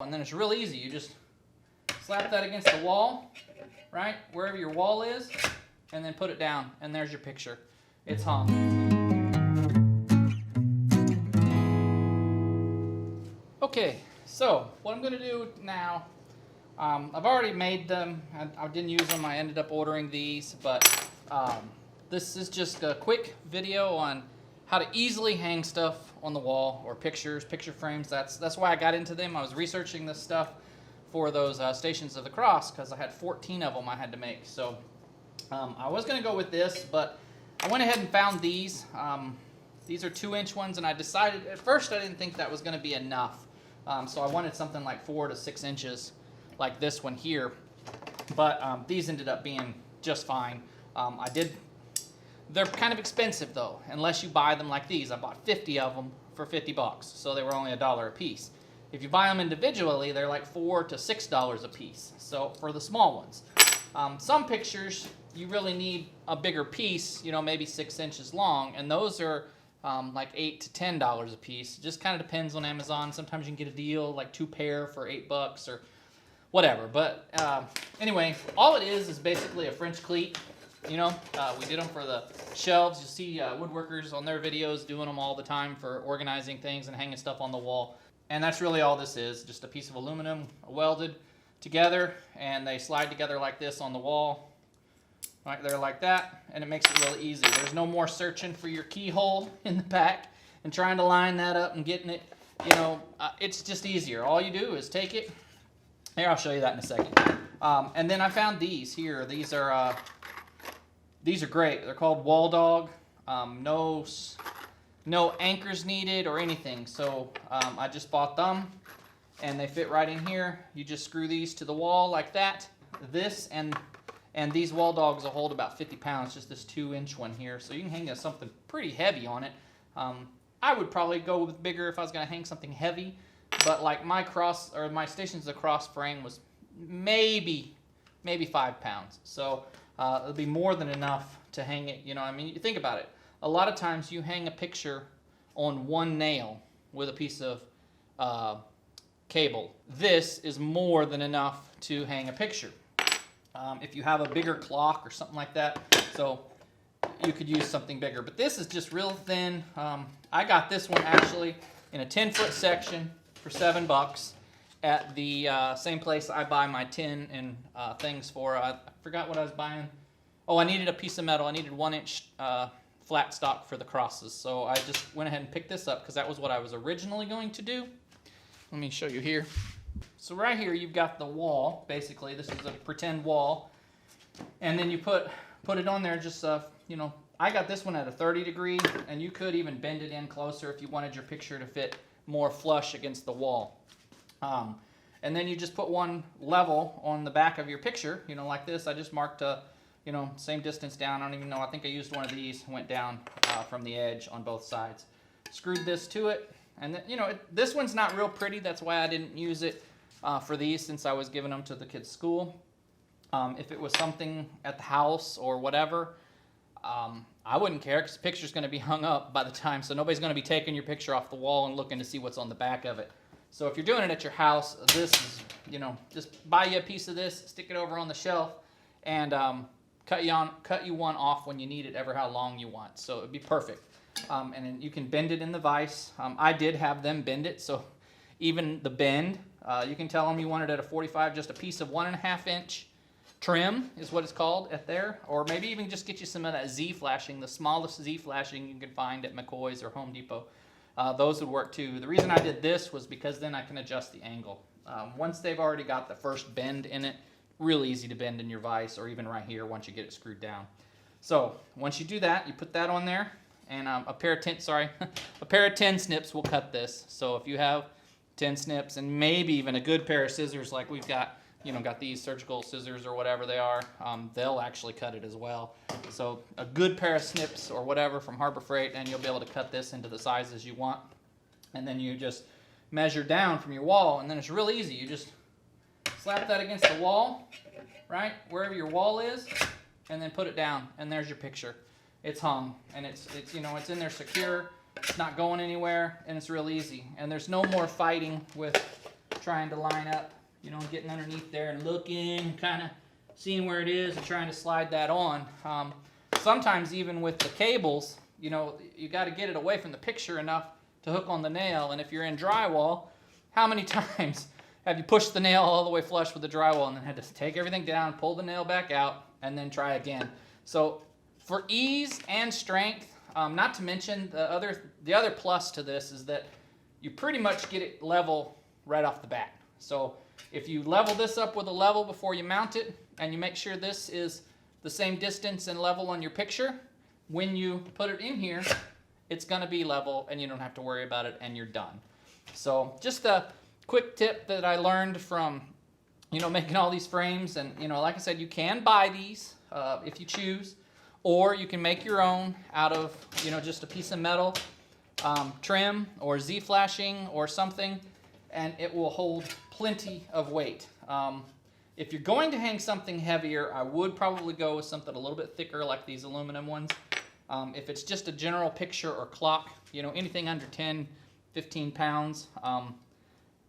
And then it's real easy. You just slap that against the wall, right, wherever your wall is, and then put it down, and there's your picture. It's hung. Okay, so what I'm going to do now, I've already made them. I didn't use them. I ended up ordering these, but this is just a quick video on how to easily hang stuff on the wall, or pictures, picture frames. That's why I got into them. I was researching this stuff for those Stations of the Cross, because I had 14 of them I had to make. So I was going to go with this, but I went ahead and found these. These are 2-inch ones, and I decided, at first I didn't think that was going to be enough. So I wanted something like 4 to 6 inches, like this one here. But these ended up being just fine. They're kind of expensive though, unless you buy them like these. I bought 50 of them for 50 bucks, so they were only $1 a piece. If you buy them individually, they're like $4 to $6 a piece, so for the small ones. Some pictures, you really need a bigger piece, you know, maybe 6 inches long, and those are like $8 to $10 a piece. It just kind of depends on Amazon. Sometimes you can get a deal, like 2 pair for 8 bucks or whatever. But anyway, all it is basically a French cleat. You know, we did them for the shelves. You see woodworkers on their videos doing them all the time for organizing things and hanging stuff on the wall. And that's really all this is, just a piece of aluminum welded together, and they slide together like this on the wall, right there like that, and it makes it really easy. There's no more searching for your keyhole in the back and trying to line that up and getting it, you know, it's just easier. All you do is take it. Here, I'll show you that in a second. And then I found these here. These are great. They're called Wall Dog. No anchors needed or anything. So I just bought them, and they fit right in here. You just screw these to the wall like that. This and these Wall Dogs will hold about 50 pounds, just this 2-inch one here. So you can hang something pretty heavy on it. I would probably go with bigger if I was going to hang something heavy, but like my Stations of the Cross frame was maybe 5 pounds. So it'll be more than enough to hang it. You know, I mean, you think about it. A lot of times you hang a picture on one nail with a piece of cable. This is more than enough to hang a picture. If you have a bigger clock or something like that, so you could use something bigger. But this is just real thin. I got this one actually in a 10-foot section for 7 bucks at the same place I buy my tin and things for. I forgot what I was buying. Oh, I needed a piece of metal. I needed 1-inch flat stock for the crosses. So I just went ahead and picked this up because that was what I was originally going to do. Let me show you here. So right here you've got the wall, basically. This is a pretend wall. And then you put it on there just, you know, I got this one at a 30 degree, and you could even bend it in closer if you wanted your picture to fit more flush against the wall. And then you just put one level on the back of your picture, you know, like this. I just marked you know, same distance down. I don't even know. I think I used one of these, went down from the edge on both sides. Screwed this to it, and then, you know, this one's not real pretty. That's why I didn't use it for these, since I was giving them to the kids' school. If it was something at the house or whatever, I wouldn't care, because the picture's going to be hung up by the time, so nobody's going to be taking your picture off the wall and looking to see what's on the back of it. So if you're doing it at your house, this is, you know, just buy you a piece of this, stick it over on the shelf, and cut you one off when you need it, ever how long you want. So it'd be perfect. And then you can bend it in the vise. I did have them bend it, so even the bend, you can tell them you want it at a 45, just a piece of 1.5-inch trim is what it's called at there, or maybe even just get you some of that Z flashing, the smallest Z flashing you can find at McCoy's or Home Depot. Those would work too. The reason I did this was because then I can adjust the angle. Once they've already got the first bend in it, real easy to bend in your vise, or even right here once you get it screwed down. So once you do that, you put that on there, and a pair of 10 snips will cut this. So if you have 10 snips and maybe even a good pair of scissors, like we've got, you know, got these surgical scissors or whatever they are, they'll actually cut it as well. So a good pair of snips or whatever from Harbor Freight, and you'll be able to cut this into the sizes you want. And then you just measure down from your wall, and then it's real easy. You just slap that against the wall, right, wherever your wall is, and then put it down, and there's your picture. It's hung, and it's you know, it's in there secure. It's not going anywhere, and it's real easy. And there's no more fighting with trying to line up, you know, getting underneath there and looking, kind of seeing where it is and trying to slide that on. Sometimes even with the cables, you know, you got to get it away from the picture enough to hook on the nail. And if you're in drywall, how many times have you pushed the nail all the way flush with the drywall and then had to take everything down, pull the nail back out, and then try again? So for ease and strength, not to mention the other plus to this is that you pretty much get it level right off the bat. So if you level this up with a level before you mount it, and you make sure this is the same distance and level on your picture, when you put it in here, it's going to be level and you don't have to worry about it, and you're done. So just a quick tip that I learned from, you know, making all these frames. And, you know, like I said, you can buy these if you choose, or you can make your own out of, you know, just a piece of metal, trim or Z-flashing or something, and it will hold plenty of weight. If you're going to hang something heavier, I would probably go with something a little bit thicker like these aluminum ones. If it's just a general picture or clock, you know, anything under 10, 15 pounds,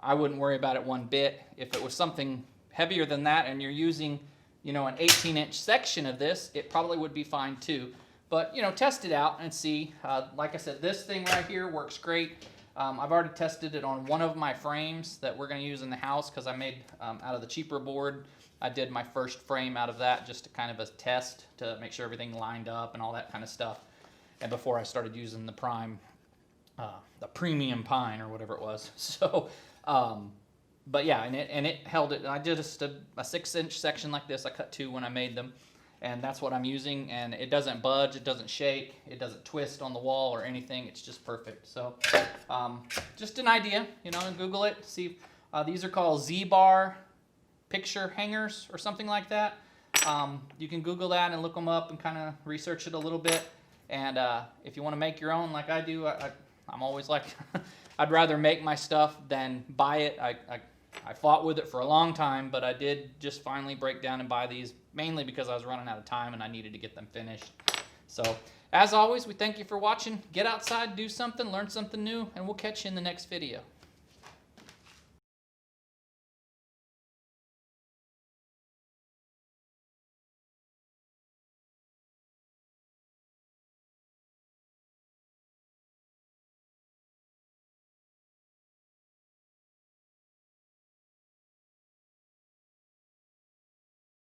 I wouldn't worry about it one bit. If it was something heavier than that and you're using, you know, an 18-inch section of this, it probably would be fine too. But, you know, test it out and see. Like I said, this thing right here works great. I've already tested it on one of my frames that we're going to use in the house because I made out of the cheaper board. I did my first frame out of that just to kind of a test to make sure everything lined up and all that kind of stuff. And before I started using the premium pine or whatever it was. So, but yeah, and it held it. I did just a 6-inch section like this. I cut 2 when I made them. And that's what I'm using, and it doesn't budge, it doesn't shake, it doesn't twist on the wall or anything. It's just perfect. So just an idea, you know, and Google it. See, these are called zbar picture hangers or something like that. You can Google that and look them up and kind of research it a little bit. And if you want to make your own like I do, I'm always like, I'd rather make my stuff than buy it. I fought with it for a long time, but I did just finally break down and buy these, mainly because I was running out of time and I needed to get them finished. So, as always, we thank you for watching. Get outside, do something, learn something new, and we'll catch you in the next video.